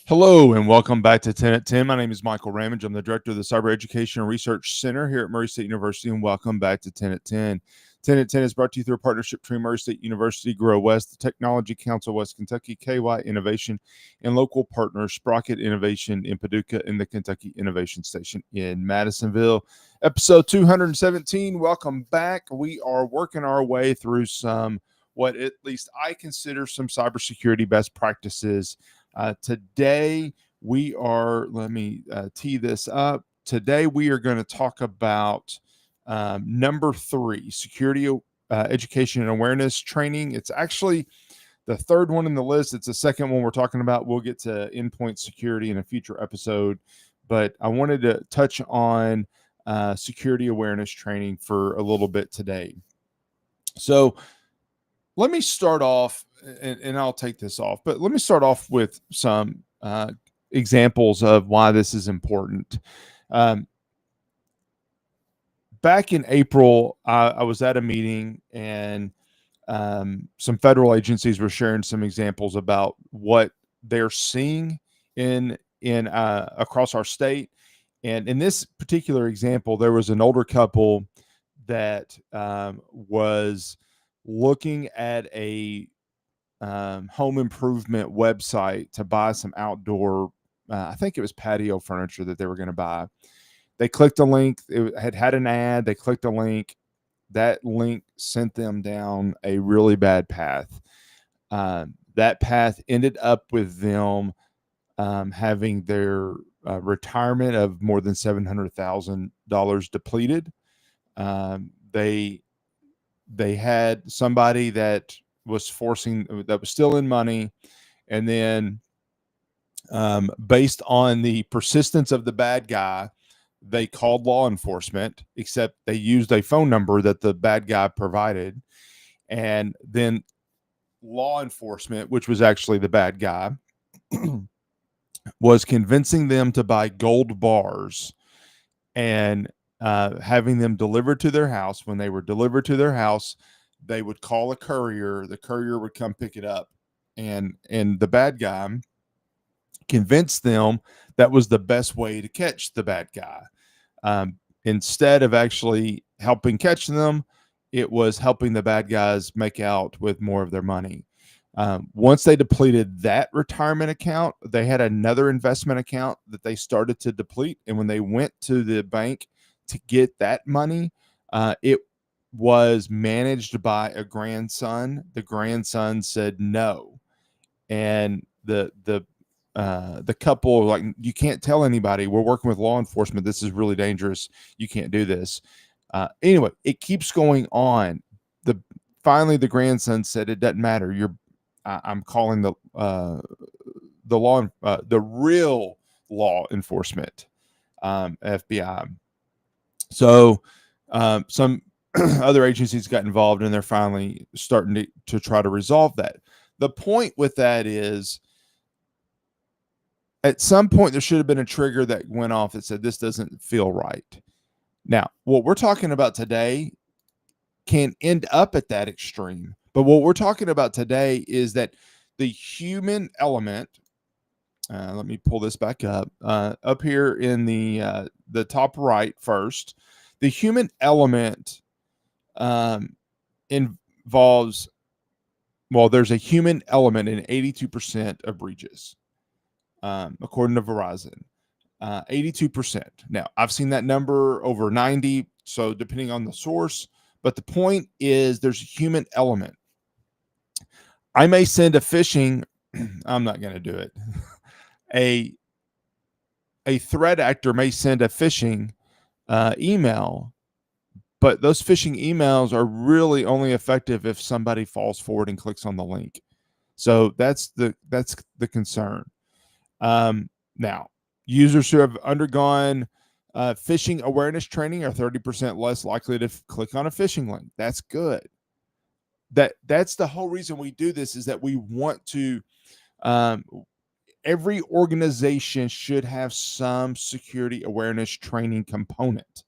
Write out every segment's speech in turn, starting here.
Hello and welcome back to 10 at 10. My name is Michael Ramage. I'm the director of the Cyber Education and Research Center here at Murray State University, and welcome back to 10 at 10. 10 at 10 is brought to you through a partnership between Murray State University, Grow West, the Technology Council of West Kentucky, KY Innovation, and local partners Sprocket Innovation in Paducah and the Kentucky Innovation Station in Madisonville. Episode 217. Welcome back. We are working our way through what at least I consider some cybersecurity best practices. Today we are, let me tee this up. Today we are going to talk about number 3, security education and awareness training. It's actually the third one in the list. It's the second one we're talking about. We'll get to endpoint security in a future episode, but I wanted to touch on security awareness training for a little bit today. So let me start off, and I'll take this off, but let me start off with some examples of why this is important. Back in April, I was at a meeting, and some federal agencies were sharing some examples about what they're seeing in across our state. And in this particular example, there was an older couple that was looking at a home improvement website to buy some outdoor, I think it was patio furniture that they were going to buy. They clicked a link. It had an ad. They clicked a link. That link sent them down a really bad path. That path ended up with them having their retirement of more than $700,000 depleted. They had somebody that was still in money, and then based on the persistence of the bad guy, they called law enforcement, except they used a phone number that the bad guy provided. And then law enforcement, which was actually the bad guy, was convincing them to buy gold bars and having them delivered to their house. When they were delivered to their house, they would call a courier. The courier would come pick it up, and the bad guy convinced them that was the best way to catch the bad guy. Instead of actually helping catch them, it was helping the bad guys make out with more of their money. Once they depleted that retirement account, they had another investment account that they started to deplete. And when they went to the bank to get that money, it was managed by a grandson. The grandson said no. And the couple were like, you can't tell anybody. We're working with law enforcement. This is really dangerous. You can't do this. Anyway, it keeps going on. Finally, the grandson said, it doesn't matter. I'm calling the real law enforcement, FBI. So some other agencies got involved, and they're finally starting to try to resolve that. The point with that is, at some point, there should have been a trigger that went off that said, this doesn't feel right. Now, what we're talking about today can end up at that extreme. But what we're talking about today is that the human element, let me pull this back up here in the top right first. The human element involves, there's a human element in 82% of breaches, according to Verizon. 82%. Now, I've seen that number over 90, so depending on the source. But the point is, there's a human element. I may send a phishing, I'm not going to do it. A threat actor may send a phishing email, but those phishing emails are really only effective if somebody falls forward and clicks on the link. So that's the concern. Now, users who have undergone phishing awareness training are 30% less likely to click on a phishing link. That's good. That's the whole reason we do this, is that we want to, every organization should have some security awareness training component.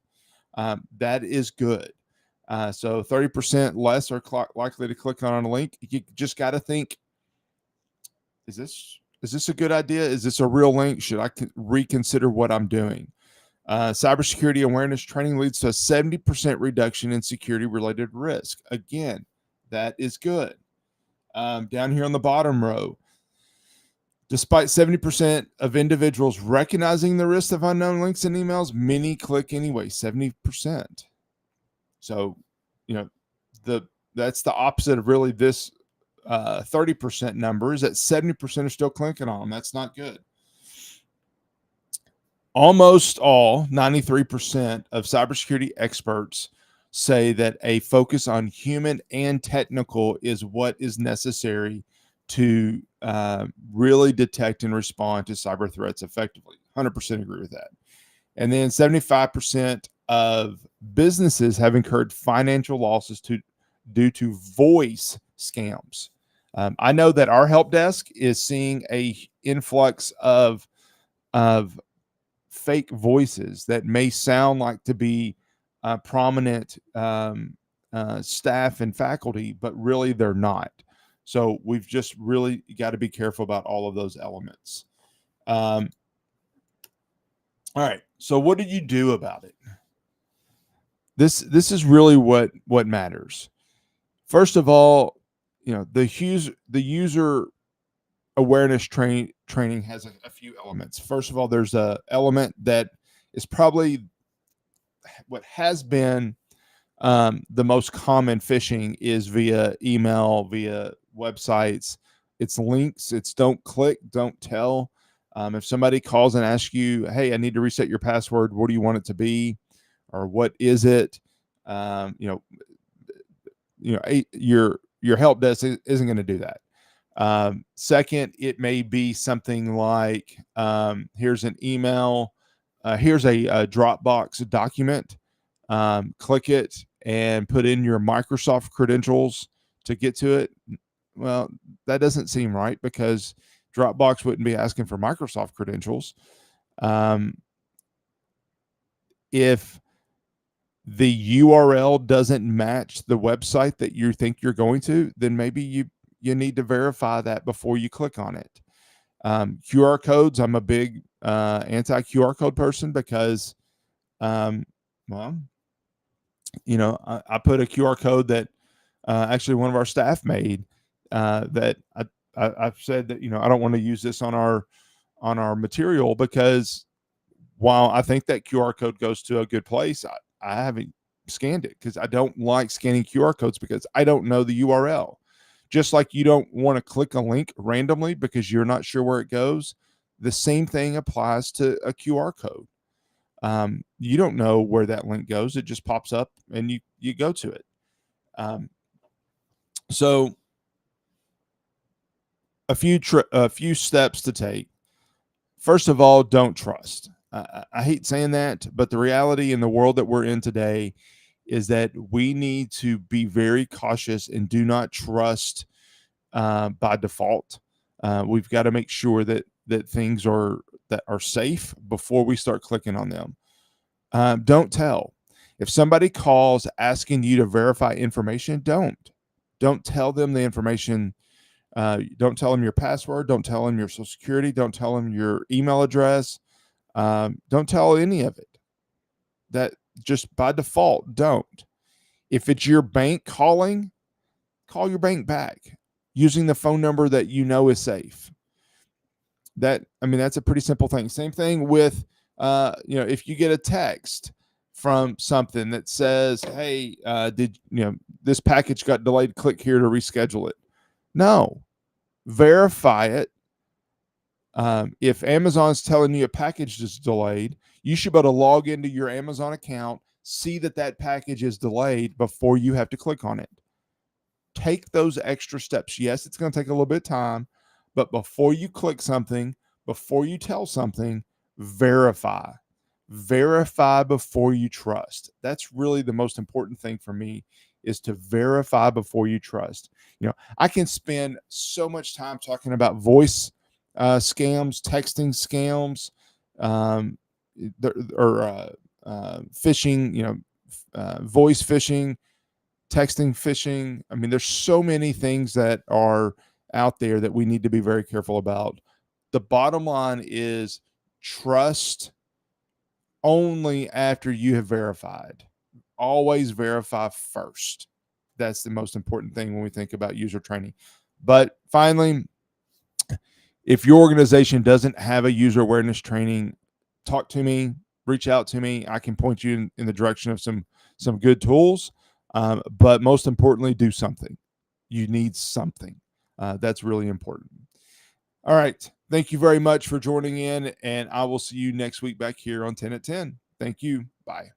That is good. So 30% less are likely to click on a link. You just got to think, is this Is this a good idea? Is this a real link? Should I reconsider what I'm doing? Cybersecurity awareness training leads to a 70% reduction in security related risk. Again, that is good. Down here on the bottom row, despite 70% of individuals recognizing the risk of unknown links and emails, many click anyway. 70%. So, that's the opposite of really this 30% number, is that 70% are still clicking on them. That's not good. Almost all, 93% of cybersecurity experts say that a focus on human and technical is what is necessary to really detect and respond to cyber threats effectively. 100% agree with that. And then 75% of businesses have incurred financial losses due to voice scams. I know that our help desk is seeing a influx of fake voices that may sound like to be prominent staff and faculty, but really they're not. So we've just really got to be careful about all of those elements. All right. So what do you do about it? This is really what matters. First of all, the user awareness training has a few elements. First of all, there's a element that is probably what has been the most common phishing is via email, via websites. It's links. It's don't click, don't tell. If somebody calls and asks you, "Hey, I need to reset your password. What do you want it to be, or what is it?" Your help desk isn't going to do that. Second, it may be something like, here's an email, here's a Dropbox document, click it and put in your Microsoft credentials to get to it. Well, that doesn't seem right, because Dropbox wouldn't be asking for Microsoft credentials. If the URL doesn't match the website that you think you're going to, then maybe you need to verify that before you click on it. QR codes, I'm a big anti QR code person, because I put a QR code that actually one of our staff made, that I've said that I don't want to use this on our material, because while I think that QR code goes to a good place, I haven't scanned it, because I don't like scanning QR codes, because I don't know the URL. Just like you don't want to click a link randomly because you're not sure where it goes, the same thing applies to a QR code. You don't know where that link goes. It just pops up and you go to it. So a few steps to take. First of all, don't trust. I hate saying that, but the reality in the world that we're in today is that we need to be very cautious and do not trust by default. We've got to make sure that things are safe before we start clicking on them. Don't tell. If somebody calls asking you to verify information, don't tell them the information. Don't tell them your password. Don't tell them your social security. Don't tell them your email address. Don't tell any of it. That just by default, don't. If it's your bank calling, call your bank back using the phone number that you know is safe. That's a pretty simple thing. Same thing with, if you get a text from something that says, "Hey, this package got delayed, click here to reschedule it." No, verify it. If Amazon's telling you a package is delayed, you should be able to log into your Amazon account, see that package is delayed before you have to click on it. Take those extra steps. Yes, it's going to take a little bit of time, but before you click something, before you tell something, verify. Verify before you trust. That's really the most important thing for me, is to verify before you trust. I can spend so much time talking about voice scams, texting scams, or phishing, voice phishing, texting phishing. There's so many things that are out there that we need to be very careful about. the bottom line is trust only after you have verified. Always verify first. That's the most important thing when we think about user training. But finally, if your organization doesn't have a user awareness training, talk to me, reach out to me. I can point you in the direction of some good tools. But most importantly, do something. You need something. That's really important. All right. Thank you very much for joining in, and I will see you next week back here on 10 at 10. Thank you. Bye.